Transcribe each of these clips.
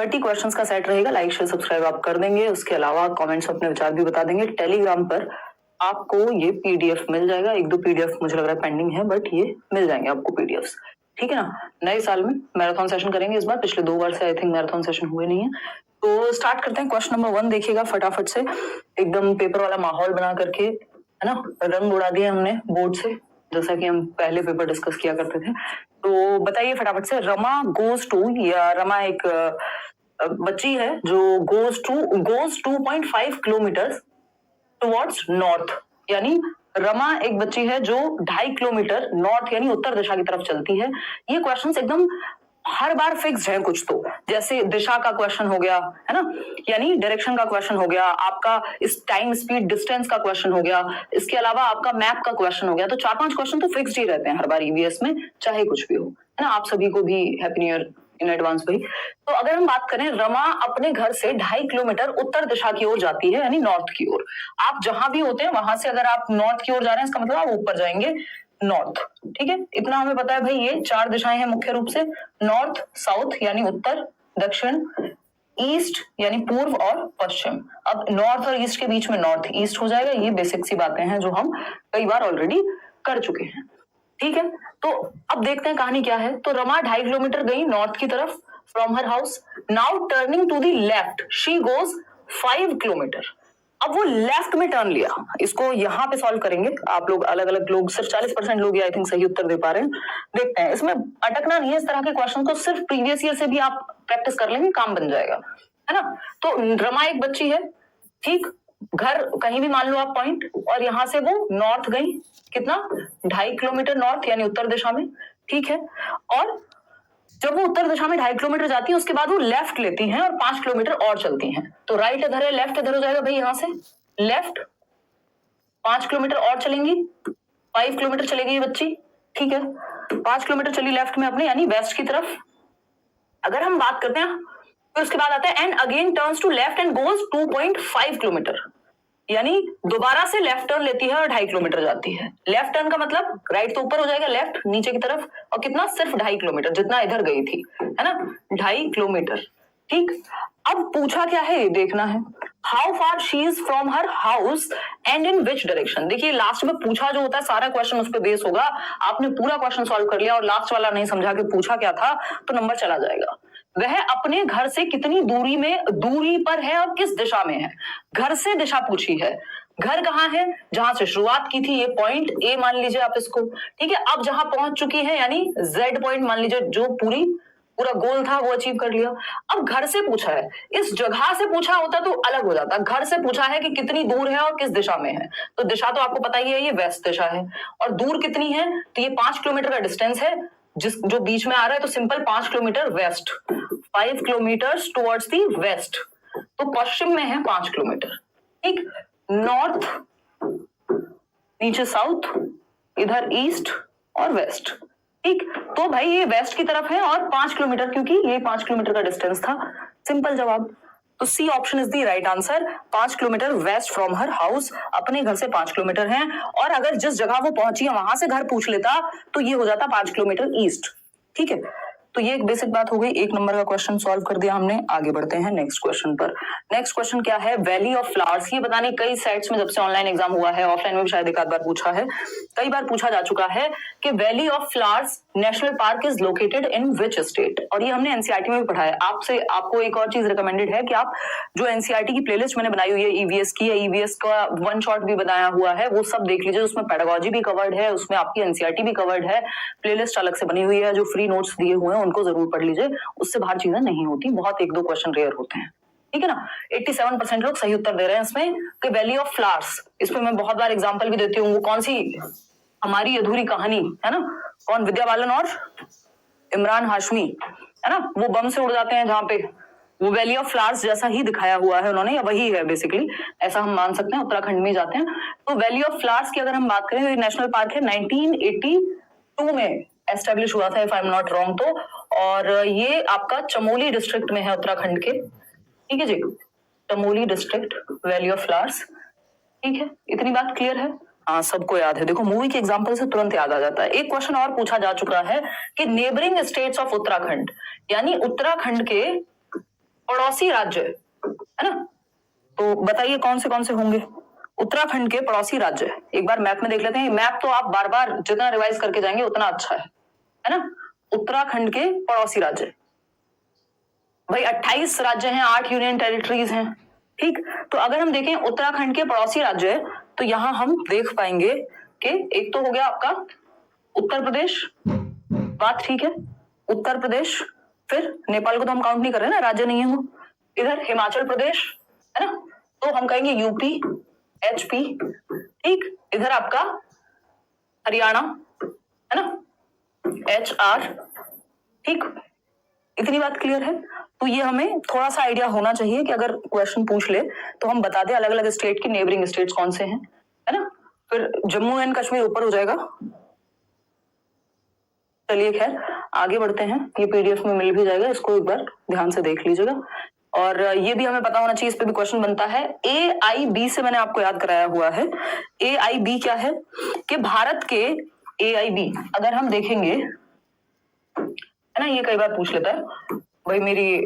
30 questions का set रहेगा। Like share subscribe आप कर देंगे, उसके अलावा कमेंट्स अपने विचार भी बता देंगे। टेलीग्राम पर आपको ये पीडीएफ मिल जाएगा। एक दो पीडीएफ मुझे लग रहा है पेंडिंग है, बट ये मिल जाएंगे आपको पीडीएफ। ठीक है ना। नए साल में मैराथन सेशन करेंगे इस बार, पिछले 2 बार से आई थिंक मैराथन सेशन हुए नहीं है। तो स्टार्ट करते हैं। क्वेश्चन नंबर 1 देखिएगा फटाफट से, एकदम पेपर वाला माहौल बना करके, है ना, रंग उड़ा दिए हमने बोर्ड से, जैसा कि हम पहले पेपर डिस्कस किया करते थे। तो बताइए फटाफट से, रमा गोज टू, या रमा एक बच्ची है जो गोज 2.5 किलोमीटर टुवर्ड्स नॉर्थ, यानी रमा एक बच्ची है जो 2.5 किलोमीटर नॉर्थ यानी उत्तर दिशा की तरफ चलती है। ये क्वेश्चंस एकदम हर बार फिक्स है कुछ, तो जैसे दिशा का क्वेश्चन हो गया, है ना, यानी डायरेक्शन का क्वेश्चन हो गया, आपका इस टाइम स्पीड डिस्टेंस का क्वेश्चन हो गया, इसके अलावा आपका मैप का क्वेश्चन हो गया। तो 4-5 क्वेश्चन तो फिक्स्ड ही रहते हैं हर बार ईवीएस में, चाहे कुछ भी हो, है ना। आप सभी को भी happy new year in advance भाई। तो अगर हम बात करें, रमा अपने घर से 2.5 किलोमीटर उत्तर दिशा की ओर जाती है, यानी नॉर्थ की ओर। आप जहां भी होते हैं वहां से अगर आप नॉर्थ की ओर जा रहे हैं, इसका मतलब आप ऊपर जाएंगे नॉर्थ। ठीक है, इतना हमें पता है भाई। ये 4 दिशाएं हैं मुख्य रूप से, नॉर्थ, साउथ यानी उत्तर, दक्षिण, ईस्ट यानी पूर्व और पश्चिम। अब नॉर्थ और ईस्ट के बीच में नॉर्थ ईस्ट हो जाएगा। ये बेसिक सी बातें हैं जो हम कई बार ऑलरेडी कर चुके हैं। ठीक है, तो अब देखते हैं कहानी क्या है। तो रमा 2.5 किलोमीटर गई नॉर्थ की तरफ from her house. Now turning to the left she goes 5 kilometre. अब वो लेफ्ट में टर्न लिया। इसको यहाँ पे सॉल्व करेंगे आप लोग, अलग अलग लोग, सिर्फ 40% लोग आई थिंक सही उत्तर दे पा रहे हैं। देखते हैं, इसमें अटकना नहीं है। इस तरह के क्वेश्चन को सिर्फ प्रीवियस ईयर से भी आप प्रैक्टिस कर लेंगे, काम बन जाएगा, है ना। तो रमा एक बच्ची है, ठीक, घर कहीं भी मान लो आप पॉइंट, और यहां से वो नॉर्थ गई, कितना, 2.5 किलोमीटर नॉर्थ यानी उत्तर दिशा में। ठीक है, और जब वो उत्तर दिशा में 2.5 किलोमीटर जाती है, उसके बाद वो लेफ्ट लेती हैं और 5 किलोमीटर और चलती हैं। तो राइट इधर है, लेफ्ट इधर हो जाएगा भाई। यहां से लेफ्ट 5 किलोमीटर और चलेंगी, 5 किलोमीटर चलेगी ये बच्ची। ठीक है, 5 किलोमीटर चली लेफ्ट में अपने, यानी वेस्ट की तरफ। अगर हम बात करते हैं, फिर उसके बाद आता है and again turns to left and goes 2.5 kilometre, यानी दोबारा से लेफ्ट टर्न लेती है और 2.5 किलोमीटर जाती है। लेफ्ट टर्न का मतलब राइट तो ऊपर हो जाएगा, लेफ्ट नीचे की तरफ, और कितना, सिर्फ 2.5 किलोमीटर, जितना इधर गई थी, है ना, 2.5 किलोमीटर। ठीक, अब पूछा क्या है ये देखना है। How far she is from her house and in which direction. देखिए लास्ट में पूछा जो होता है, सारा क्वेश्चन उस पर बेस होगा। आपने पूरा क्वेश्चन सॉल्व कर लिया और लास्ट वाला नहीं समझा कि पूछा क्या था, तो नंबर चला जाएगा। वह अपने घर से कितनी दूरी पर है और किस दिशा में है। घर से दिशा पूछी है। घर कहाँ है, जहां से शुरुआत की थी, ये पॉइंट ए मान लीजिए आप इसको। ठीक है, अब जहां पहुंच चुकी है, यानी जेड पॉइंट मान लीजिए, जो पूरा गोल था वो अचीव कर लिया। अब घर से पूछा है, इस जगह से पूछा होता तो अलग हो जाता। घर से पूछा है कि कितनी दूर है और किस दिशा में है, तो दिशा तो आपको पता ही है, ये वेस्ट दिशा है। और दूर कितनी है, तो ये 5 किलोमीटर का डिस्टेंस है, जो बीच में आ रहा है, तो simple 5 kilometre west, 5 kilometre towards the west, तो पश्चिम में है 5 किलोमीटर। ठीक, नॉर्थ, नीचे साउथ, इधर ईस्ट और वेस्ट। ठीक, तो भाई ये वेस्ट की तरफ है और 5 किलोमीटर, क्योंकि ये 5 किलोमीटर का डिस्टेंस था। सिंपल जवाब, तो C option is the right answer. 5 kilometre west from her house, अपने घर से 5 किलोमीटर है। और अगर जिस जगह वो पहुंची है वहां से घर पूछ लेता तो ये हो जाता 5 किलोमीटर ईस्ट। ठीक है, तो ये एक बेसिक बात हो गई। 1 नंबर का क्वेश्चन सॉल्व कर दिया हमने। आगे बढ़ते हैं नेक्स्ट क्वेश्चन पर। नेक्स्ट क्वेश्चन क्या है, वैली ऑफ फ्लावर्स। ये बताने कई सेट्स में जब से ऑनलाइन एग्जाम हुआ है, ऑफलाइन में भी शायद एक आध बार पूछा है, कई बार पूछा जा चुका है कि valley of flowers national park is located in which state. और ये हमने एनसीईआरटी में भी पढ़ा है। आपको एक और चीज रिकमेंडेड है कि आप जो एनसीईआरटी की प्लेलिस्ट मैंने बनाई हुई है ईवीएस की, या ईवीएस का वन शॉट भी बनाया हुआ है, वो सब देख लीजिए। उसमें पेडागोजी भी कवर्ड है, उसमें आपकी एनसीईआरटी भी कवर्ड है, प्लेलिस्ट अलग से बनी हुई है। जो फ्री नोट्स दिए हुए हैं उनको जरूर पढ़ लीजिए, उससे बाहर चीजें नहीं होती, बहुत 1-2 क्वेश्चन रेयर होते हैं। ठीक है ना। 87% लोग सही उत्तर दे रहे हैं इसमें कि वैली ऑफ फ्लावर्स। इसमें मैं बहुत बार एग्जांपल भी देती हूँ। वो कौन सी हमारी अधूरी कहानी है ना, कौन, विद्या बालन और इमरान हाशमी, है ना, वो बम से उड़ जाते हैं, जहां पे वो वैली ऑफ फ्लावर्स जैसा ही दिखाया हुआ है उन्होंने, या वही है बेसिकली, ऐसा हम मान सकते हैं। उत्तराखंड में जाते हैं तो वैली ऑफ फ्लावर्स की अगर हम बात करें, तो नेशनल पार्क है, 1982 में एस्टेब्लिश हुआ था, if I am not wrong तो। और ये आपका चमोली डिस्ट्रिक्ट में है उत्तराखंड के। ठीक है जी, Chamoli district, valley of flowers. ठीक है, इतनी बात क्लियर है। हाँ, सबको याद है। देखो मूवी के एग्जांपल से तुरंत याद आ जाता है। एक क्वेश्चन और पूछा जा चुका है कि नेबरिंग स्टेट्स ऑफ उत्तराखंड, यानी उत्तराखंड के पड़ोसी राज्य है ना, तो बताइए कौन से होंगे। उत्तराखंड के पड़ोसी राज्य, एक बार मैप में देख लेते हैं। मैप तो आप बार बार जितना रिवाइज करके जाएंगे उतना अच्छा है ना। उत्तराखंड के पड़ोसी राज्य, भाई 28 राज्य हैं, 8 यूनियन टेरिटरीज हैं, ठीक। तो अगर हम देखें उत्तराखंड के पड़ोसी राज्य, तो यहां हम देख पाएंगे कि एक तो हो गया आपका उत्तर प्रदेश, बात ठीक है, उत्तर प्रदेश, फिर नेपाल को तो हम काउंट नहीं कर रहे ना, राज्य नहीं है वो। इधर हिमाचल प्रदेश है ना, तो हम कहेंगे यूपी, एचपी, ठीक। इधर आपका हरियाणा है ना, HR, ठीक। इतनी बात क्लियर है। तो ये हमें थोड़ा सा आइडिया होना चाहिए कि अगर क्वेश्चन पूछ ले तो हम बता दें अलग अलग स्टेट की नेबरिंग स्टेट्स कौन से हैं, है ना। फिर जम्मू एंड कश्मीर ऊपर हो जाएगा। चलिए खैर आगे बढ़ते हैं, ये PDF में मिल भी जाएगा, इसको एक बार ध्यान से देख लीजिएगा। और ये भी हमें पता होना चाहिए, इस पे भी क्वेश्चन बनता है। AIB से मैंने आपको याद कराया हुआ है। AIB क्या है कि भारत के AIB अगर हम देखेंगे है ना, ये कई बार पूछ लेता है भाई, मेरी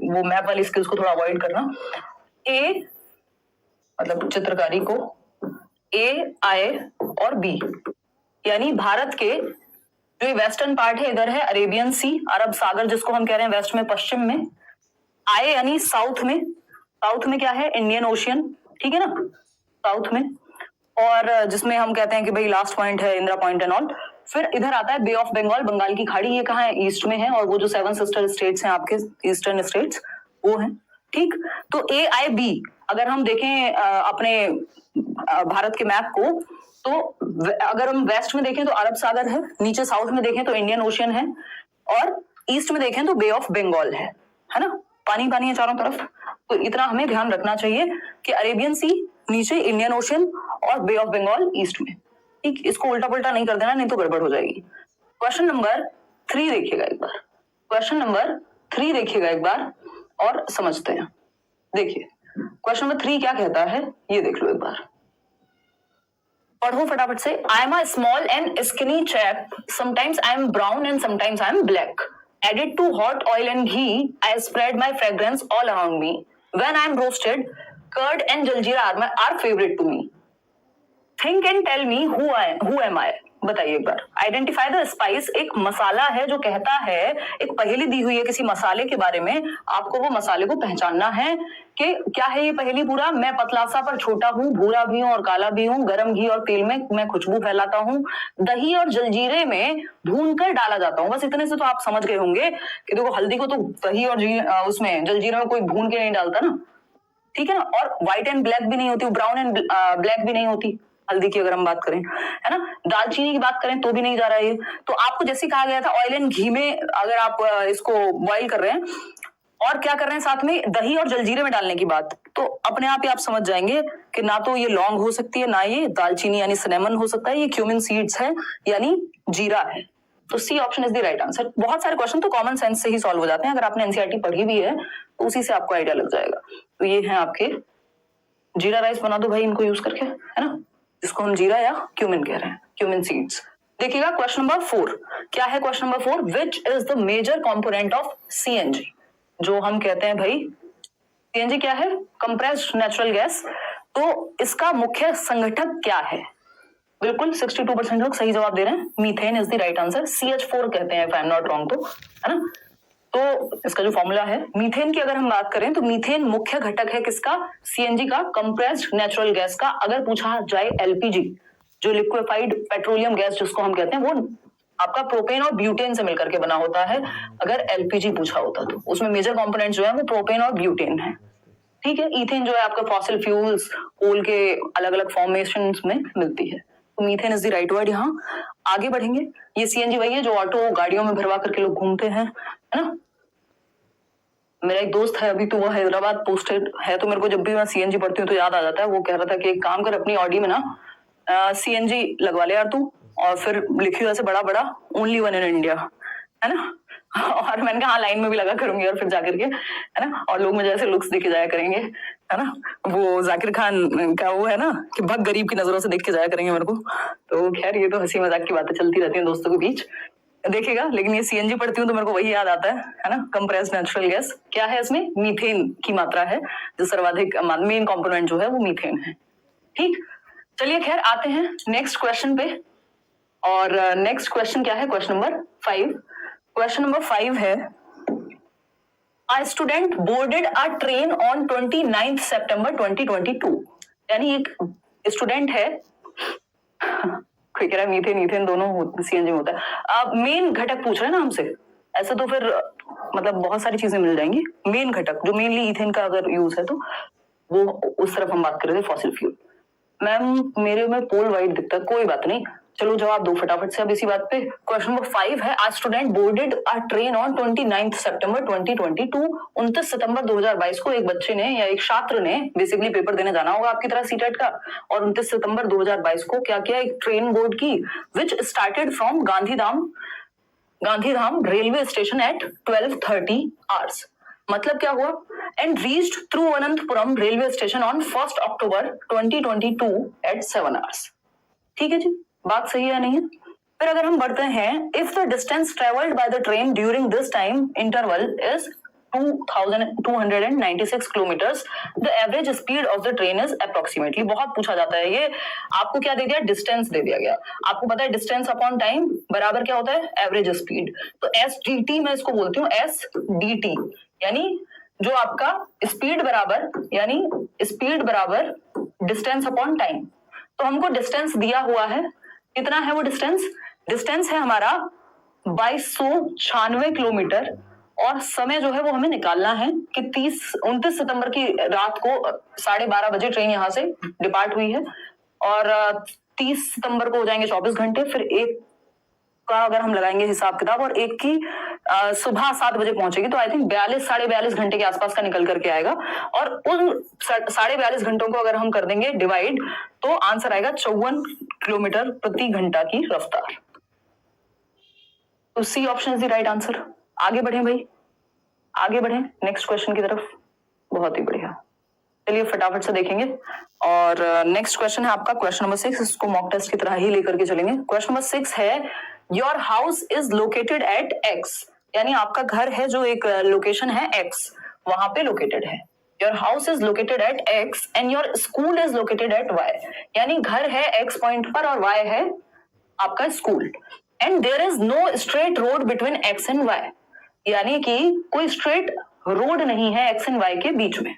वो मैप वाली स्किल्स को थोड़ा अवॉइड करना। A मतलब चित्रकारी को, AI और B, यानी भारत के जो वेस्टर्न पार्ट है, इधर है अरेबियन सी, अरब सागर जिसको हम कह रहे हैं वेस्ट में, पश्चिम में। I यानी साउथ में क्या है, इंडियन ओशियन, ठीक है ना, साउथ में। और जिसमें हम कहते हैं कि भाई लास्ट पॉइंट है इंदिरा पॉइंट एंड ऑल। फिर इधर आता है बे ऑफ बंगाल, बंगाल की खाड़ी, ये कहाँ है, ईस्ट में है। और वो जो 7 सिस्टर स्टेट्स हैं आपके ईस्टर्न स्टेट्स, वो हैं, ठीक। तो AIB अगर हम देखें अपने भारत के मैप को, तो अगर हम वेस्ट में देखें तो अरब सागर है, नीचे साउथ में देखें तो इंडियन ओशियन है, और ईस्ट में देखें तो बे ऑफ बंगाल है ना, पानी पानी है चारों तरफ। तो इतना हमें ध्यान रखना चाहिए कि अरेबियन सी नीचे, इंडियन ओशियन और बे ऑफ बंगाल ईस्ट में, ठीक। इसको उल्टा पुल्टा नहीं कर देना, नहीं तो गड़बड़ हो जाएगी। क्वेश्चन नंबर 3 देखिएगा एक बार, क्वेश्चन नंबर 3 देखिएगा एक बार और समझते हैं। देखिए क्वेश्चन नंबर 3 क्या कहता है, ये देख लो एक बार, पढ़ो फटाफट से। I am a small and skinny chap, sometimes I am brown and sometimes I am black, added to hot oil and ghee, I spread my fragrance all around me. When I am roasted, curd and jaljeera are favorite to me. Think and tell me who am I? बताइए एक बार। Identify the spice एक मसाला है जो कहता है, एक पहेली दी हुई है किसी मसाले के बारे में, आपको वो मसाले को पहचानना है कि क्या है ये पहेली पूरा। मैं पतला सा पर छोटा हूँ, भूरा भी हूँ और काला भी हूँ, गरम घी और तेल में मैं खुशबू फैलाता हूँ, दही और जलजीरे में भून कर डाला जाता हूँ। बस इतने से तो आप समझ गए होंगे कि देखो हल्दी को तो दही और उसमें जलजीरे में कोई भून के नहीं डालता ना, ठीक है ना। और व्हाइट एंड ब्लैक भी नहीं होती, ब्राउन एंड ब्लैक भी नहीं होती हल्दी की अगर हम बात करें, है ना। दालचीनी की बात करें तो भी नहीं जा रहा है ये। तो आपको जैसे कहा गया था ऑयल एंड घी में अगर आप इसको बॉईल कर रहे हैं और क्या कर रहे हैं साथ में दही और जलजीरे में डालने की बात, तो अपने आप ही आप समझ जाएंगे कि ना तो ये लौंग हो सकती है, ना ये दालचीनी यानी सिनेमन हो सकता है, ये क्यूमिन सीड्स है यानी जीरा है। तो C option is the right answer. बहुत सारे क्वेश्चन तो कॉमन सेंस से ही सॉल्व हो जाते हैं, अगर आपने NCERT पढ़ी भी है तो उसी से आपको आइडिया लग जाएगा। तो ये है आपके जीरा राइस, बना दो भाई इनको यूज करके, है ना, जिसको हम जीरा या क्यूमिन कह रहे हैं, क्यूमिन सीड्स। देखिएगा क्वेश्चन नंबर 4 क्या है। Question number 4, which is the major component of CNG, जो हम कहते हैं भाई CNG क्या है, कंप्रेस्ड नेचुरल गैस। तो इसका मुख्य संगठक क्या है। बिल्कुल 62% लोग सही जवाब दे रहे हैं, methane is the right answer. CH4 कहते हैं if I am not wrong, तो है ना। तो इसका जो फॉर्मूला है मीथेन की अगर हम बात करें तो मीथेन मुख्य घटक है किसका, CNG का, कंप्रेस्ड नेचुरल गैस का। अगर पूछा जाए LPG जो लिक्विफाइड पेट्रोलियम गैस जिसको हम कहते हैं, वो आपका प्रोपेन और ब्यूटेन से मिलकर के बना होता है। अगर LPG पूछा होता तो उसमें मेजर कंपोनेंट जो है वो प्रोपेन और ब्यूटेन है, ठीक है। ईथेन जो है आपका फॉसिल फ्यूल्स, कोल के अलग अलग फॉर्मेशन में मिलती है। तो methane is the right word. यहाँ आगे बढ़ेंगे, ये CNG वही है जो ऑटो गाड़ियों में भरवा करके लोग घूमते हैं, है ना। मेरा एक दोस्त है अभी, तो वो हैदराबाद पोस्टेड है, तो मेरे को जब भी मैं CNG पढ़ती हूँ तो याद आ जाता है। वो कह रहा था कि एक काम कर, अपनी ऑडी में ना CNG लगवा ले यार तू, और फिर लिखी वैसे बड़ा बड़ा ओनली वन इन इंडिया, है ना। और मैंने कहा हाँ लाइन में भी लगा करूंगी, और फिर जाकर के, है ना, और लोग मुझे ऐसे लुक्स देखे जाया करेंगे, है ना। वो जाकिर खान का वो है ना कि भग गरीब की नजरों से देख के जाया करेंगे मेरे को। तो खैर ये तो हंसी मजाक की बातें चलती रहती हैं दोस्तों के बीच। देखिएगा, लेकिन ये सीएनजी पढ़ती हूँ तो मेरे को वही याद आता है ना, कंप्रेस्ड नेचुरल गैस। क्या है इसमें? मीथेन की मात्रा है, जो सर्वाधिक मेन कंपोनेंट जो है वो मीथेन है। ठीक, चलिए खैर आते हैं नेक्स्ट क्वेश्चन पे। और नेक्स्ट क्वेश्चन क्या है? Question number 5। क्वेश्चन नंबर 5 है, A student boarded a train on 29th September 2022। यानी एक स्टूडेंट है, कोई कह रहा है मीथेन ईथेन दोनों सीएनजी में होता है। मेन घटक पूछ रहे हैं ना हमसे, ऐसा तो फिर मतलब बहुत सारी चीजें मिल जाएंगी। मेन घटक जो मेनली ईथेन का अगर यूज है तो वो उस तरफ हम बात कर रहे थे, फॉसिल फ्यूल। मैम मेरे में पोल वाइट दिखता है, कोई बात नहीं, चलो जवाब दो फटाफट से अब इसी बात पे। क्वेश्चन नंबर 5 है, आज student boarded a train on 29 सितंबर 2022। 29 सितंबर 2022 को एक बच्चे ने या एक छात्र ने बेसिकली पेपर देने जाना होगा आपकी तरह सीटेट का, और 29 सितंबर 2022 को क्या किया? एक ट्रेन बोर्ड की, which started from Gandhidham railway station at 12:30 hours. मतलब क्या हुआ? And reached Thiruvananthapuram railway station on 1 October 2022 at 7 hours. ठीक है जी, बात सही है नहीं है? फिर अगर हम बढ़ते हैं, if the distance travelled by the train during this time interval is 2296 kilometres, the average speed of the train is approximately. बहुत पूछा जाता है ये, आपको क्या दे दिया? डिस्टेंस दे दिया गया। आपको पता है डिस्टेंस अपॉन टाइम बराबर क्या होता है? Average speed. तो एस डी टी मैं इसको बोलती हूँ, एस डी टी, यानी जो आपका स्पीड बराबर, यानी स्पीड बराबर डिस्टेंस अपॉन टाइम। तो हमको डिस्टेंस दिया हुआ है, कितना है वो डिस्टेंस? डिस्टेंस है हमारा 2296 किलोमीटर, और समय जो है वो हमें निकालना है कि 29 सितंबर की रात को 12:30 बजे ट्रेन यहाँ से डिपार्ट हुई है, और 30 सितंबर को हो जाएंगे 24 घंटे। फिर एक का अगर हम लगाएंगे हिसाब किताब, और एक की सुबह 7 बजे पहुंचेगी, तो आई थिंक 42-42.5 घंटे के आसपास का निकल करके आएगा। और उन 42.5 घंटों को अगर हम कर देंगे डिवाइड, तो आंसर आएगा 54 किलोमीटर प्रति घंटा की रफ्तार। तो C option is the right answer. आगे बढ़े भाई, आगे बढ़े नेक्स्ट क्वेश्चन की तरफ। बहुत ही बढ़िया, चलिए फटाफट से देखेंगे। और नेक्स्ट क्वेश्चन है आपका क्वेश्चन नंबर 6, इसको मॉक टेस्ट की तरह ही लेकर के चलेंगे। क्वेश्चन नंबर 6 है, your house is located at x. यानी आपका घर है जो एक लोकेशन है एक्स, वहां पे लोकेटेड है। Your house is located at X and your school is located at Y. यानी घर है एक्स पॉइंट पर और वाई है आपका school. And there is no straight road between X and Y. यानी कि कोई स्ट्रेट रोड नहीं है एक्स एंड वाई के बीच में।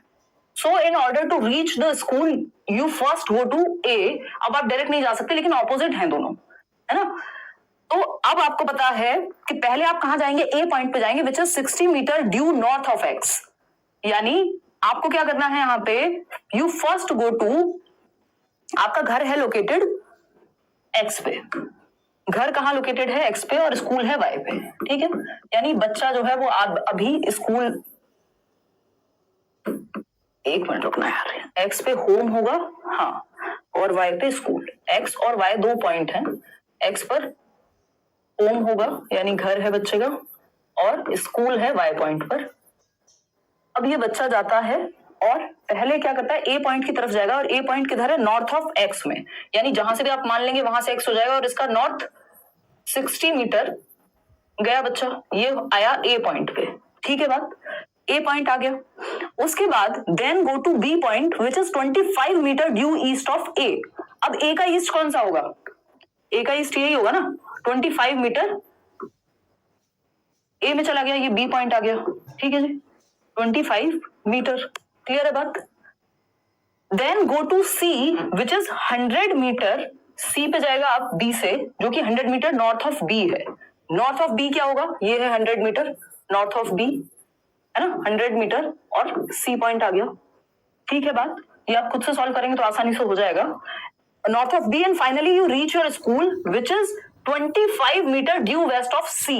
So in order to reach the school, you first go to A। अब आप डायरेक्ट नहीं जा सकते, लेकिन ऑपोजिट हैं दोनों, है ना? तो अब आपको पता है कि पहले आप कहां जाएंगे? A पॉइंट पे जाएंगे, which is 60 metre due north of X। यानी आपको क्या करना है यहाँ पे? यू फर्स्ट गो टू, आपका घर है लोकेटेड X पे, घर कहाँ लोकेटेड है? X पे, और स्कूल है Y पे। ठीक है, यानी बच्चा जो है वो अभी स्कूल, एक मिनट रुकना यार, एक्स पे होम होगा, हाँ, और वाई पे स्कूल। एक्स और वाई दो पॉइंट हैं, एक्स पर होम होगा यानी घर है बच्चे का, और स्कूल है वाई पॉइंट पर। अब ये बच्चा जाता है और पहले क्या करता है? ए पॉइंट की तरफ जाएगा, और ए पॉइंट किधर है? नॉर्थ ऑफ एक्स में। यानी जहां से भी आप मान लेंगे वहां से एक्स हो जाएगा, और इसका नॉर्थ 60 मीटर गया बच्चा, ये आया ए पॉइंट पे। ठीक है बात, ए पॉइंट आ गया। उसके बाद then go to B point which is 25 metre due east of A. अब ए का ईस्ट कौन सा होगा? ए का ईस्ट यही होगा ना, 25 मीटर ए में चला गया, ये बी पॉइंट आ गया। ठीक है जी, 25 मीटर, क्लियर है बात? Then go to C which is 100 metre. C पे जाएगा आप बी से, जो कि 100 मीटर नॉर्थ ऑफ बी है। नॉर्थ ऑफ बी क्या होगा? ये है 100 मीटर नॉर्थ ऑफ बी, है ना, 100 मीटर, और सी पॉइंट आ गया। ठीक है बात, ये आप खुद से सॉल्व करेंगे तो आसानी से हो जाएगा। North of B, and finally you reach your school which is 25 metre due west of C.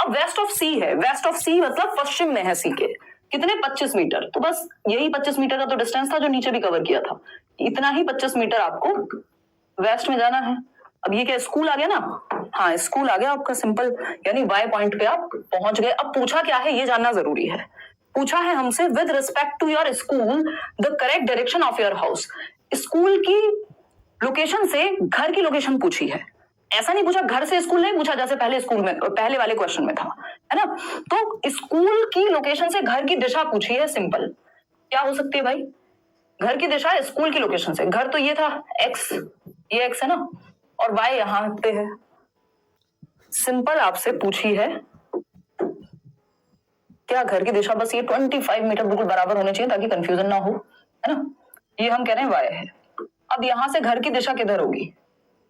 अब वेस्ट ऑफ सी है, वेस्ट ऑफ सी मतलब पश्चिम में है सी के, कितने? 25 मीटर। तो बस यही 25 मीटर का तो डिस्टेंस था जो नीचे भी कवर किया था, इतना ही 25 मीटर आपको वेस्ट में जाना है। अब ये क्या स्कूल आ गया ना? हाँ, स्कूल आ गया आपका, सिंपल, यानी वाई पॉइंट पे आप पहुंच गए। अब पूछा क्या है ये जानना जरूरी है। पूछा है हमसे with respect to your school the correct direction of your house. School की लोकेशन से घर की लोकेशन पूछी है, ऐसा नहीं पूछा, घर से स्कूल नहीं पूछा जैसे पहले स्कूल में पहले वाले क्वेश्चन में था, है ना। तो स्कूल की लोकेशन से घर की दिशा पूछी है, सिंपल। क्या हो सकती है भाई? घर की दिशा स्कूल की लोकेशन से। घर तो ये था x, ये x है ना, और y यहां पे है। सिंपल आपसे पूछी है क्या घर की दिशा बस ये 25 मीटर बिल्कुल बराबर होने चाहिए ताकि कंफ्यूजन ना हो, है ना। ये हम कह रहे हैं y है। अब यहां से घर की दिशा किधर होगी?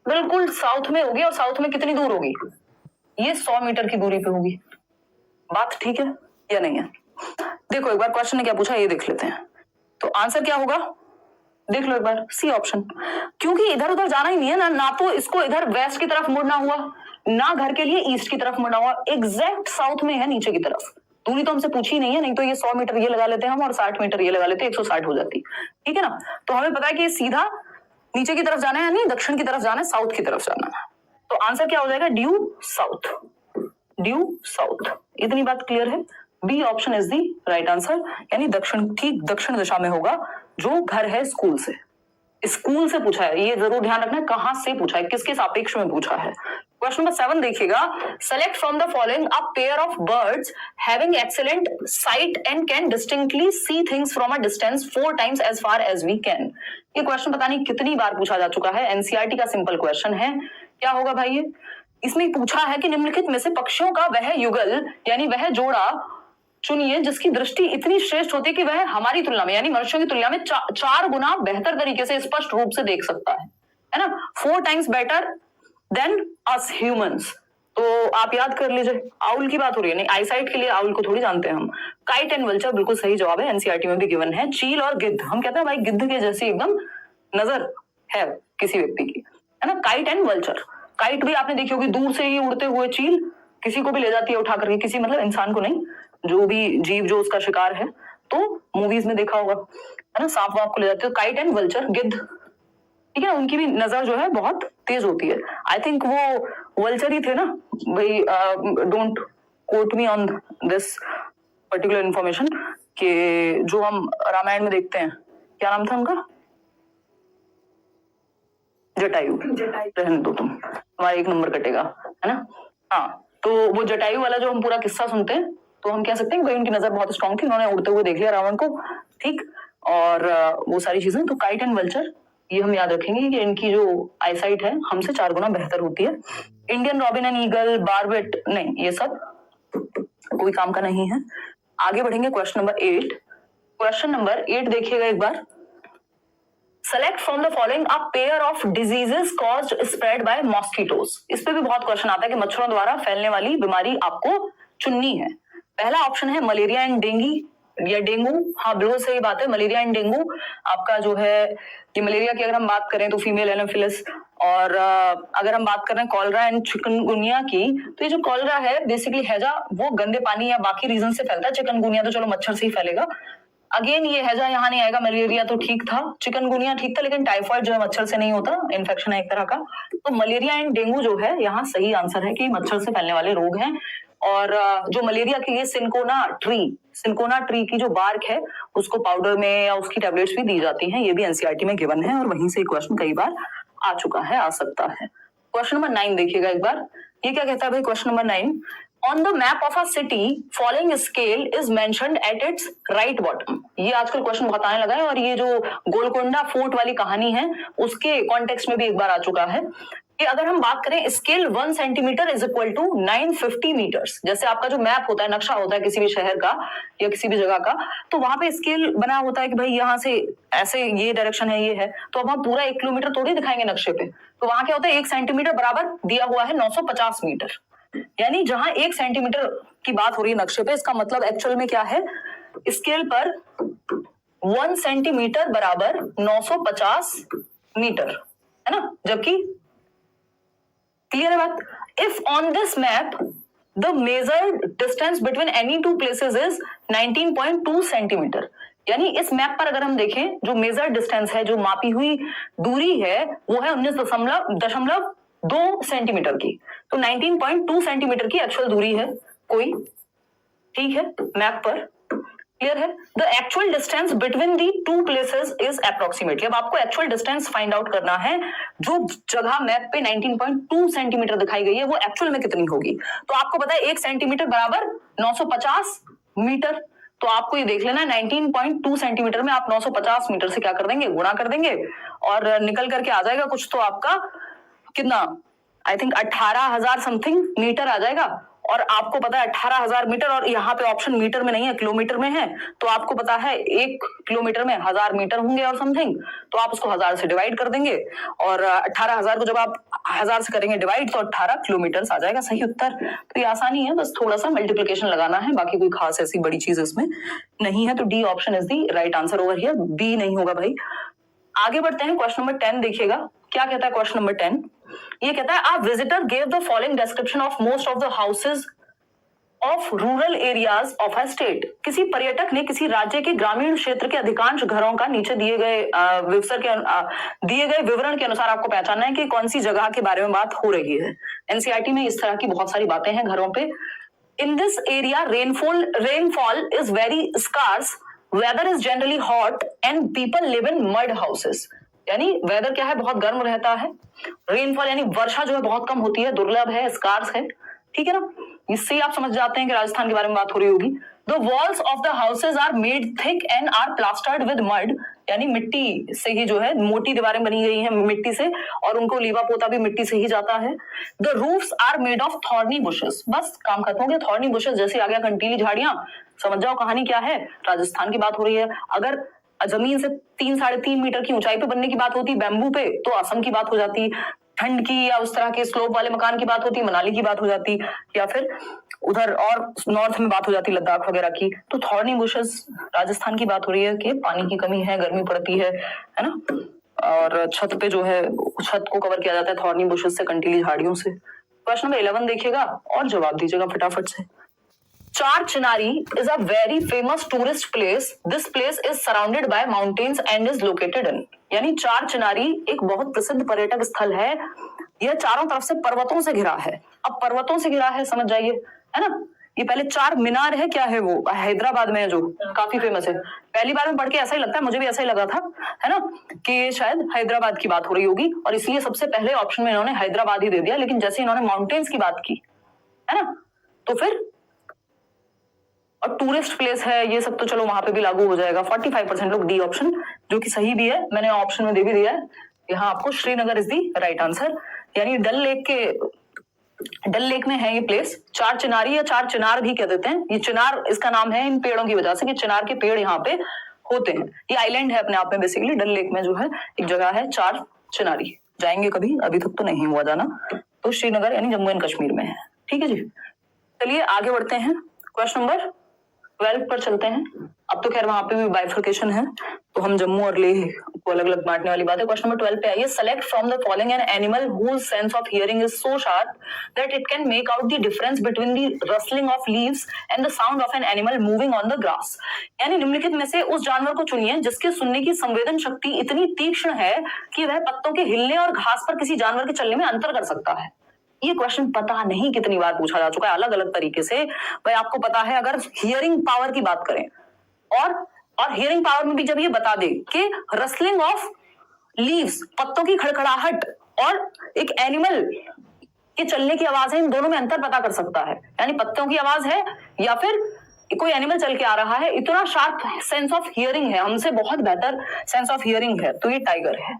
बिल्कुल साउथ में होगी। और साउथ में कितनी दूर होगी? ये 100 मीटर की दूरी पे होगी। बात ठीक है या नहीं है? देखो एक बार क्वेश्चन ने क्या पूछा ये देख लेते हैं। तो आंसर क्या होगा देख लो एक बार, सी ऑप्शन। क्योंकि इधर उधर जाना ही नहीं है ना तो इसको इधर वेस्ट की तरफ मुड़ना हुआ, ना घर के लिए ईस्ट की तरफ मुड़ना हुआ, एग्जैक्ट साउथ में है नीचे की तरफ। दूरी तो हमसे पूछी नहीं है, नहीं तो ये 100 मीटर ये लगा लेते हैं हम और 60 मीटर ये लगा लेते हैं, 160 हो जाती, ठीक है ना। तो हमें पता है कि ये सीधा नीचे की तरफ जाना है, यानी दक्षिण की तरफ जाना है, साउथ की तरफ जाना है। तो आंसर क्या हो जाएगा? Due south, due south. इतनी बात क्लियर है? B option is the right answer, यानी दक्षिण, ठीक दक्षिण दिशा में होगा जो घर है स्कूल से। स्कूल से पूछा है, ये जरूर ध्यान रखना है कहां से पूछा है, किसके सापेक्ष में पूछा है। क्वेश्चन नंबर 7 देखिएगा, select from the following a pair of birds having excellent sight and can distinctly see things from a distance 4 times as far as we can. ये क्वेश्चन पता नहीं कितनी बार पूछा जा चुका है, एनसीईआरटी का सिंपल क्वेश्चन है। क्या होगा भाई? ये इसमें पूछा है कि निम्नलिखित में से पक्षियों का वह युगल यानी वह जोड़ा चुनिए जिसकी दृष्टि इतनी श्रेष्ठ होती है कि वह हमारी तुलना में यानी मनुष्यों की तुलना में 4 गुना बेहतर तरीके से स्पष्ट रूप से देख सकता है ना। 4 times better than us humans. तो आप याद कर लीजिए, आउल की बात हो रही है, नहीं आईसाइट के लिए आउल को थोड़ी जानते हैं हम। काइट एंड वल्चर बिल्कुल सही जवाब है, एनसीईआरटी में भी गिवन है। चील और गिद्ध, हम कहते हैं भाई गिद्ध के जैसी एकदम नजर है किसी व्यक्ति की, है ना। काइट एंड वल्चर, काइट भी आपने देखी होगी, दूर से ही उड़ते हुए चील किसी को भी ले जाती है उठा करके, किसी मतलब इंसान को नहीं, जो भी जीव जो उसका शिकार है, तो मूवीज में देखा होगा, है ना, सांप वाप को ले जाते हो। काइट एंड वल्चर, गिद्ध, ठीक है, उनकी भी नजर जो है बहुत तेज होती है। आई थिंक वो वल्चर ही थे ना भाई, don't quote me on this particular information, कि जो हम रामायण में देखते हैं, क्या नाम था उनका? जटायु। रहने दो तुम, तुम्हारा 1 नंबर कटेगा, है ना। हाँ, तो वो जटायु वाला जो हम पूरा किस्सा सुनते हैं तो हम कह सकते हैं कि भाई उनकी नजर बहुत स्ट्रांग थी, उन्होंने उड़ते हुए देख लिया रावण को, ठीक, और वो सारी चीजें। तो काइट एंड वल्चर ये हम याद रखेंगे कि इनकी जो आईसाइट है हमसे 4 गुना बेहतर होती है। Indian robin and eagle, barbet, नहीं, ये सब कोई काम का नहीं है। आगे बढ़ेंगे क्वेश्चन नंबर 8। क्वेश्चन नंबर 8 देखिएगा एक बार, select from the following a pair of diseases caused spread by mosquitoes. इस पे भी बहुत क्वेश्चन आता है कि मच्छरों द्वारा फैलने वाली बीमारी आपको चुननी है। पहला ऑप्शन है मलेरिया एंड डेंगू या डेंगू। हाँ बिल्कुल सही बात है, मलेरिया एंड डेंगू आपका जो है, ये मलेरिया की अगर हम बात करें तो फीमेल एनोफिलिस, और अगर हम बात करें कॉलरा एंड चिकनगुनिया की, तो ये जो कॉलरा है बेसिकली हैजा, वो गंदे पानी या बाकी रीजन से फैलता है। चिकनगुनिया तो चलो मच्छर से ही फैलेगा। अगेन ये हैजा यहाँ नहीं आएगा, मलेरिया तो ठीक था, चिकनगुनिया ठीक था, लेकिन टाइफाइड जो है मच्छर से नहीं होता, इन्फेक्शन है एक तरह का। तो मलेरिया एंड डेंगू जो है यहाँ सही आंसर है कि मच्छर से फैलने वाले रोग हैं। और जो मलेरिया के लिए सिनकोना ट्री की जो बार्क है उसको पाउडर में या उसकी टैबलेट्स भी दी जाती हैं, ये भी एनसीईआरटी में गिवन है और वहीं से क्वेश्चन कई बार आ चुका है, आ सकता है। क्वेश्चन नंबर 9 देखिएगा एक बार, ये क्या कहता है भाई? Question number 9, on the map of a city following scale is mentioned at its right bottom. ये आजकल क्वेश्चन बहुत आने लगा है और ये जो गोलकोंडा फोर्ट वाली कहानी है उसके कॉन्टेक्स्ट में भी एक बार आ चुका है कि अगर हम बात करें scale 1 centimetre is equal to 950 metres. जैसे आपका जो मैप होता है, नक्शा होता है किसी भी शहर का या किसी भी जगह का, तो वहां पे स्केल बना होता है कि भाई यहाँ से ऐसे ये डायरेक्शन है, ये है, तो अब हम पूरा 1 किलोमीटर थोड़ी दिखाएंगे नक्शे पे। तो वहां क्या होता है, 1 सेंटीमीटर बराबर दिया हुआ है 950 मीटर, यानी जहां 1 सेंटीमीटर की बात हो रही है नक्शे पे, इसका मतलब एक्चुअल में क्या है, स्केल पर 1 सेंटीमीटर बराबर 950 मीटर, है ना। जबकि क्लियर है बात? If on this map the measured distance between any 2 places is 19.2 centimetre, यानी इस मैप पर अगर हम देखें जो मेजर डिस्टेंस है, जो मापी हुई दूरी है, वो है 19.2 सेंटीमीटर की। तो 19.2 सेंटीमीटर की एक्चुअल दूरी है कोई, ठीक है, मैप पर। क्लियर है? The actual distance between the two places is approximately, अब आपको एक्चुअल डिस्टेंस फाइंड आउट करना है, जो जगह मैप पे 19.2 सेंटीमीटर दिखाई गई है वो एक्चुअल में कितनी होगी। तो आपको पता है 1 सेंटीमीटर बराबर 950 मीटर, तो आपको ये देख लेना है 19.2 सेंटीमीटर में आप 950 मीटर से क्या कर देंगे, गुणा कर देंगे, और निकल करके आ जाएगा कुछ तो आपका कितना, आई थिंक 18,000 समथिंग मीटर आ जाएगा। और आपको पता है 18,000 मीटर, और यहाँ पे ऑप्शन मीटर में नहीं है किलोमीटर में है, तो आपको पता है 1 किलोमीटर में 1000 मीटर होंगे और समथिंग, तो आप उसको 1000 से डिवाइड कर देंगे, और 18,000 को जब आप 1000 से करेंगे डिवाइड तो 18 किलोमीटर आ जाएगा सही उत्तर। तो ये आसानी है, बस थोड़ा सा मल्टीप्लिकेशन लगाना है, बाकी कोई खास ऐसी बड़ी चीज इसमें नहीं है। तो D option is the right answer over here, B नहीं होगा भाई। आगे बढ़ते हैं, क्वेश्चन नंबर 10 देखिएगा क्या कहता है। क्वेश्चन नंबर 10 ये कहता है, a visitor gave the following description of most of the houses of rural areas of a state. किसी पर्यटक ने किसी राज्य के ग्रामीण क्षेत्र के अधिकांश घरों का नीचे दिए गए विवरण के अनुसार आपको पहचानना है कि कौन सी जगह के बारे में बात हो रही है। एनसीईआरटी में इस तरह की बहुत सारी बातें हैं घरों पे। In this area rainfall is very scarce, weather is generally hot and people live in mud houses. यानी वेदर क्या है, बहुत गर्म रहता है, रेनफॉल यानी वर्षा जो है बहुत कम होती है, दुर्लभ है, स्कार्स है, ठीक है ना। इससे आप समझ जाते हैं कि राजस्थान के बारे में बात हो रही होगी। The walls of the houses are made thick and are plastered with mud, यानी मिट्टी से ही जो है मोटी दीवारें बनी गई हैं मिट्टी से, और उनको लीवा पोता भी मिट्टी से ही जाता है। The roofs are made of thorny bushes, बस काम खत्म हो गया। थॉर्नी बुशेस जैसे आ गया कंटीली झाड़ियां, समझ जाओ कहानी क्या है, राजस्थान की बात हो रही है। अगर जमीन से 3-3.5 मीटर की ऊंचाई पे बनने की बात होती बैम्बू पे, तो असम की बात हो जाती, ठंड की या उस तरह के स्लोप वाले मकान की बात होती मनाली की बात हो जाती, या फिर उधर और नॉर्थ में बात हो जाती लद्दाख वगैरह की। तो थॉर्नी बुशेस राजस्थान की बात हो रही है कि पानी की कमी है, गर्मी पड़ती है ना, और छत पे जो है छत को कवर किया जाता है थॉर्नी बुशेस से, कंटीली झाड़ियों से। क्वेश्चन नंबर 11 देखिएगा और जवाब दीजिएगा फटाफट से। चार Chinari is a very famous tourist place. This place is surrounded by mountains and is located in. यानी चार चिनारी एक बहुत प्रसिद्ध पर्यटक स्थल है, यह चारों तरफ से पर्वतों से घिरा है। अब पर्वतों से घिरा है समझ जाइए, है ना। ये पहले चार मीनार है, क्या है वो, हैदराबाद में है, जो काफी फेमस है। पहली बार में पढ़ के ऐसा ही लगता है, मुझे भी ऐसा ही लगा था, है ना, कि शायद हैदराबाद की बात हो रही होगी, और इसलिए सबसे पहले ऑप्शन में इन्होंने हैदराबाद ही दे दिया। लेकिन जैसे इन्होंने माउंटेन्स की बात की, है ना, तो फिर और टूरिस्ट प्लेस है ये सब, तो चलो वहां पे भी लागू हो जाएगा। 45% लोग डी ऑप्शन, जो कि सही भी है, मैंने ऑप्शन में दे भी दिया है। यहाँ आपको Srinagar is the right answer, यानी डल लेक में है ये प्लेस। चार चिनारी या चार चिनार भी कह देते हैं, ये चिनार इसका नाम है इन पेड़ों की वजह से कि चिनार के पेड़ यहाँ पे होते हैं। ये आइलैंड है अपने आप में बेसिकली, डल लेक में जो है एक जगह है चार चिनारी। जाएंगे कभी, अभी तक तो नहीं हुआ जाना। तो श्रीनगर यानी जम्मू एंड कश्मीर में है, ठीक है जी। चलिए आगे बढ़ते हैं, क्वेश्चन नंबर 12 पर चलते हैं। अब तो खैर वहां पे भी बाइफर्केशन है, तो हम जम्मू और लेह को अलग अलग बांटने वाली बात है। क्वेश्चन नंबर 12 पे आइए। Select from the following an animal whose sense of hearing is so sharp that it can make out the difference between the rustling of leaves and the sound of an animal moving on the grass. यानी निम्नलिखित में से उस जानवर को चुनिए जिसके सुनने की संवेदन शक्ति इतनी तीक्ष्ण है कि वह पत्तों के हिलने और घास पर किसी जानवर के चलने में अंतर कर सकता है। ये क्वेश्चन पता नहीं कितनी बार पूछा जा चुका है अलग अलग तरीके से। भाई आपको पता है, अगर हियरिंग पावर की बात करें और हियरिंग पावर में भी जब ये बता दे कि रसलिंग ऑफ लीव्स, पत्तों की खड़खड़ाहट, और एक एनिमल के चलने की आवाज है, इन दोनों में अंतर पता कर सकता है। यानी पत्तों की आवाज है या फिर कोई एनिमल चल के आ रहा है, इतना शार्प सेंस ऑफ हियरिंग है, हमसे बहुत बेहतर सेंस ऑफ हियरिंग है, तो ये टाइगर है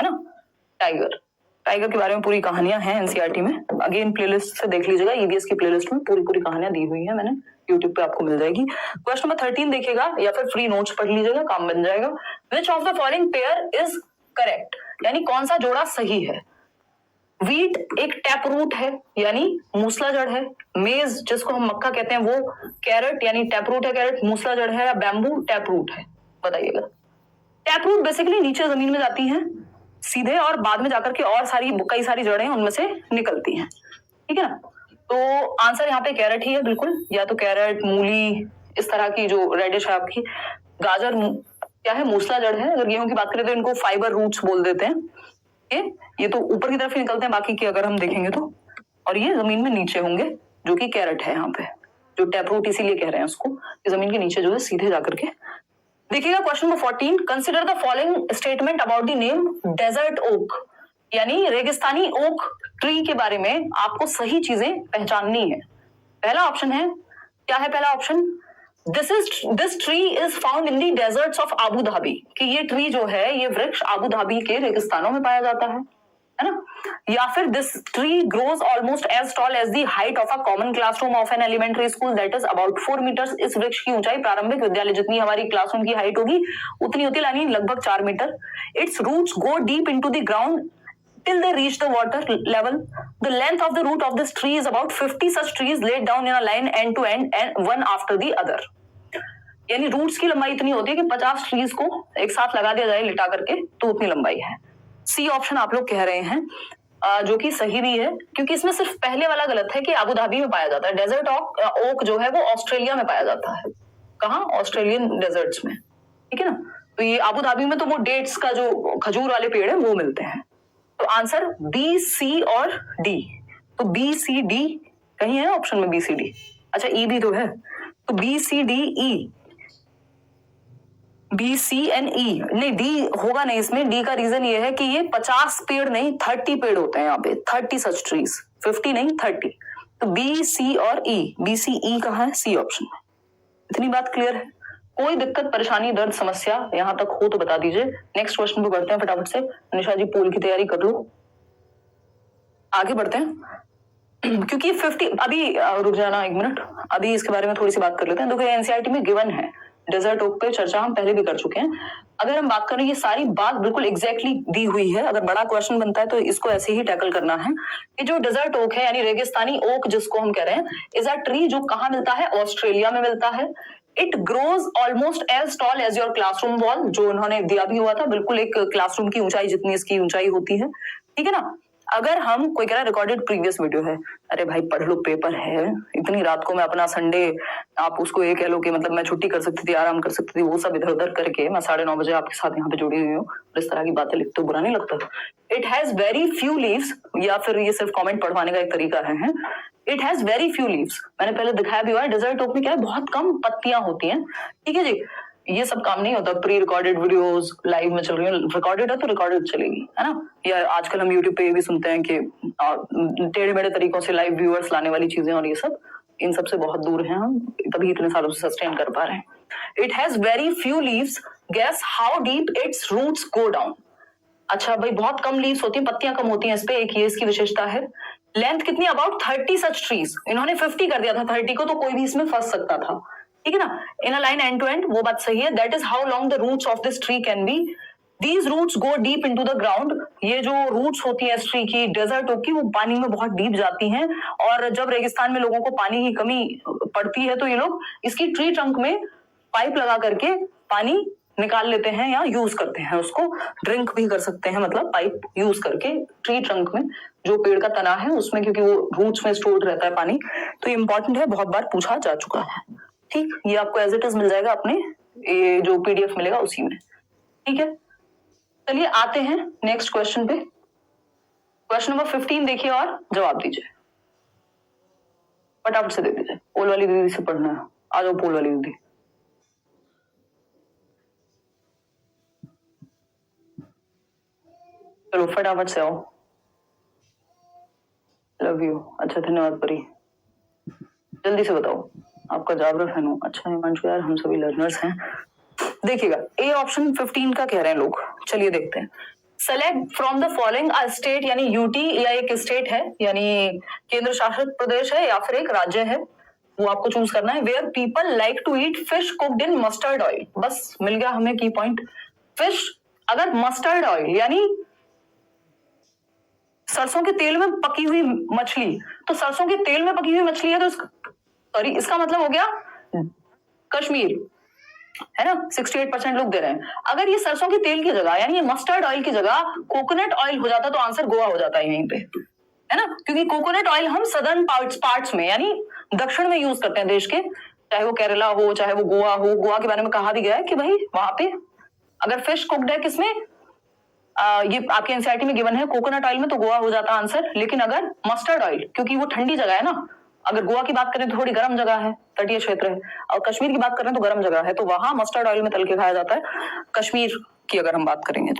ना। टाइगर के बारे में पूरी कहानियां हैं एनसीईआरटी में, अगेन प्लेलिस्ट से देख लीजिएगा, ईवीएस की प्लेलिस्ट में पूरी कहानियां दी हुई है मैंने, यूट्यूब पे आपको मिल जाएगी। क्वेश्चन नंबर 13 देखिएगा या फिर फ्री नोट्स पढ़ लीजिएगा, काम बन जाएगा। Which of the following pair is correct, यानी कौन सा जोड़ा सही है। वीट एक टैप रूट है यानी मूसला जड़ है, मेज जिसको हम मक्का कहते हैं वो कैरेट यानी टैप रूट है, कैरेट मूसला जड़ है, या बैम्बू टैप रूट है, बताइएगा। टैप रूट बेसिकली नीचे जमीन में जाती है सीधे, और बाद में जाकर के और कई सारी जड़ें उनमें से निकलती हैं, ठीक है ना। तो आंसर यहाँ पे कैरेट ही है बिल्कुल, या तो कैरेट, मूली, इस तरह की जो रेडिश है आपकी, गाजर क्या है, मूसला जड़ है। अगर गेहूं की बात करें तो इनको फाइबर रूट्स बोल देते हैं। ये तो ऊपर की तरफ ही निकलते हैं, बाकी की अगर हम देखेंगे तो, और ये जमीन में नीचे होंगे, जो कि कैरेट है यहाँ पे। जो टैप रूट इसीलिए कह रहे हैं उसको, जमीन के नीचे जो है सीधे जाकर के। देखिएगा question number 14, consider the following statement about the name desert oak, यानी रेगिस्तानी ओक ट्री के बारे में आपको सही चीजें पहचाननी है। पहला ऑप्शन है, क्या है पहला option, this tree is found in the desserts of Abu Dhabi, कि ये ट्री जो है, ये वृक्ष आबू धाबी के रेगिस्तानों में पाया जाता है ना। या फिर this tree grows almost as tall as the height of a common classroom of an elementary school that is about 4 metres. इस वृक्ष की ऊंचाई प्रारंभिक विद्यालय जितनी हमारी क्लासरूम की हाइट होगी उतनी होती है, यानी लगभग 4 metre. Its roots go deep into the ground till they reach the water level. The length of the root of this tree is about 50 such trees laid down in a line end to end and one after the other. यानी roots की लंबाई इतनी होती है कि 50 trees को एक साथ लगा दिया जाए लिटा करके तो उतनी लंबाई है। सी ऑप्शन आप लोग कह रहे हैं, जो कि सही भी है, क्योंकि इसमें सिर्फ पहले वाला गलत है कि आबू धाबी में पाया जाता है। डेजर्ट ओक जो है वो ऑस्ट्रेलिया में पाया जाता है। कहाँ? ऑस्ट्रेलियन डेजर्ट्स में, ठीक है ना। तो ये आबू धाबी में तो वो डेट्स का जो खजूर वाले पेड़ है वो मिलते हैं। तो आंसर बी, सी और डी। तो बी, सी, डी कहीं है ऑप्शन में? B, C, D. अच्छा, ई भी तो है, तो B, C, D, E, B, C and E नहीं, डी होगा नहीं इसमें। डी का रीजन ये है कि ये 50 पेड़ नहीं 30 पेड़ होते हैं यहाँ पे, 30 सच ट्रीज, 50 नहीं 30। तो बी, सी और ई, बी, सी, ई कहाँ है? सी ऑप्शन में। इतनी बात क्लियर है? कोई दिक्कत, परेशानी, दर्द, समस्या यहां तक हो तो बता दीजिए। नेक्स्ट क्वेश्चन पे बढ़ते हैं फटाफट से। निशा जी पोल की तैयारी कर लो, आगे बढ़ते हैं। क्योंकि 50 अभी रुक जाना एक मिनट, अभी इसके बारे में थोड़ी सी बात कर लेते हैं। देखो एनसीईआरटी में गिवन है, डेजर्ट ओक पे चर्चा हम पहले भी कर चुके हैं। अगर हम बात करें, ये सारी बात बिल्कुल एग्जैक्टली दी हुई है। अगर बड़ा क्वेश्चन बनता है तो इसको ऐसे ही टैकल करना है कि जो डेजर्ट ओक है यानी रेगिस्तानी ओक जिसको हम कह रहे हैं, इज अ ट्री जो कहाँ मिलता है? ऑस्ट्रेलिया में मिलता है। It grows almost as tall as your classroom wall, जो उन्होंने दिया भी हुआ था, बिल्कुल एक क्लासरूम की ऊंचाई जितनी इसकी ऊंचाई होती है, ठीक है ना। अगर हम, कोई कह रहा है रिकॉर्डेड प्रीवियस वीडियो है, अरे भाई पढ़ लो, पेपर है। इतनी रात को मैं अपना संडे, आप उसको ये कह लो कि मतलब मैं छुट्टी कर सकती थी, आराम कर सकती थी, वो सब इधर उधर करके मैं 9:30 बजे आपके साथ यहाँ पे जुड़ी हुई हूँ, इस तरह की बातें लिखते हो बुरा नहीं लगता। It has very few leaves, या फिर ये सिर्फ कॉमेंट पढ़वाने का एक तरीका है। It has very few leaves, मैंने पहले दिखाया भी हुआ है। डेजर्ट ओक में क्या है? बहुत कम पत्तियां होती हैं, ठीक है जी। ये सब काम नहीं होता, प्री रिकॉर्डेड वीडियोस लाइव में चल रही है, रिकॉर्डेड है तो रिकॉर्डेड चलेगी, है ना। या आजकल हम यूट्यूब पे ये भी सुनते हैं कि टेढ़े मेढ़े तरीकों से लाइव व्यूअर्स लाने वाली चीजें, और ये सब, इन सब से बहुत दूर हैं हम, तभी इतने सालों से सस्टेन कर पा रहे हैं। It has very few leaves, guess how deep its roots go down. अच्छा भाई, बहुत कम लीव्स होती हैं, पत्तियां कम होती हैं इस पे, एक ये इसकी विशेषता है। लेंथ कितनी? अबाउट 30 सच ट्रीज, इन्होंने 50 कर दिया था, 30 को तो कोई भी इसमें फंस सकता था, ठीक है ना। In a line end to end, वो बात सही है। That is how long the roots of this tree can be. These roots go deep into the ground, ये जो रूट्स होती है इस ट्री की, डेजर्ट ओक की, वो पानी में बहुत डीप जाती हैं। और जब रेगिस्तान में लोगों को पानी की कमी पड़ती है तो ये लोग इसकी ट्री ट्रंक में पाइप लगा करके पानी निकाल लेते हैं या यूज करते हैं, उसको ड्रिंक भी कर सकते हैं, मतलब पाइप यूज करके ट्री ट्रंक में, जो पेड़ का तना है उसमें, क्योंकि वो रूट्स में स्टोर्ड रहता है पानी। तो ये इंपॉर्टेंट है, बहुत बार पूछा जा चुका है, ठीक। ये आपको एज इट इज मिल जाएगा अपने, ये जो पीडीएफ मिलेगा उसी में, ठीक है। चलिए आते हैं नेक्स्ट क्वेश्चन पे। क्वेश्चन नंबर 15 देखिए और जवाब दीजिए, फटाफट से दे दीजिए। पोल वाली दीदी से पढ़ना है, आ जाओ पोल वाली दीदी। चलो फटाफट से आओ, लव यू। अच्छा धन्यवाद परी, जल्दी से बताओ, आपका जाबरा फैन हूँ। अच्छा हिमांशु यार, हम सभी लर्नर्स हैं। देखिएगा ए ऑप्शन 15 का कह रहे हैं लोग, चलिए देखते हैं। Select from the following a state, यानी यूटी या एक स्टेट है, यानी केंद्र शासित प्रदेश है या फिर एक राज्य है, वो आपको चूज करना है। Where people like to eat fish cooked in mustard oil, बस मिल गया हमें की पॉइंट। फिश, अगर मस्टर्ड ऑयल यानी सरसों के तेल में पकी हुई मछली, तो सरसों के तेल में पकी हुई मछली है तो सॉरी, इसका मतलब हो गया कश्मीर, है ना। 68% लोग दे रहे हैं। अगर ये सरसों के तेल की जगह, यानी ये मस्टर्ड ऑयल की जगह कोकोनट ऑयल हो जाता तो आंसर गोवा हो जाता है यहीं पे, है ना। क्योंकि कोकोनट ऑयल हम सदर्न पार्ट्स में, यानी दक्षिण में यूज करते हैं देश के, चाहे वो केरला हो चाहे वो गोवा हो। गोवा के बारे में कहा भी गया है कि भाई वहां पे अगर फिश कुक्ड है किसमें, ये आपके एनसीईआरटी में गिवन है कोकोनट ऑयल में, तो गोवा हो जाता आंसर। लेकिन अगर मस्टर्ड ऑयल, क्योंकि वो ठंडी जगह है ना, अगर गोवा की बात करें तो थोड़ी गर्म जगह है, तटीय क्षेत्र है, और कश्मीर की बात करें तो गर्म जगह है, तो वहां मस्टर्ड ऑयल में तल के खाया जाता है। कश्मीर की अगर हम बात करेंगे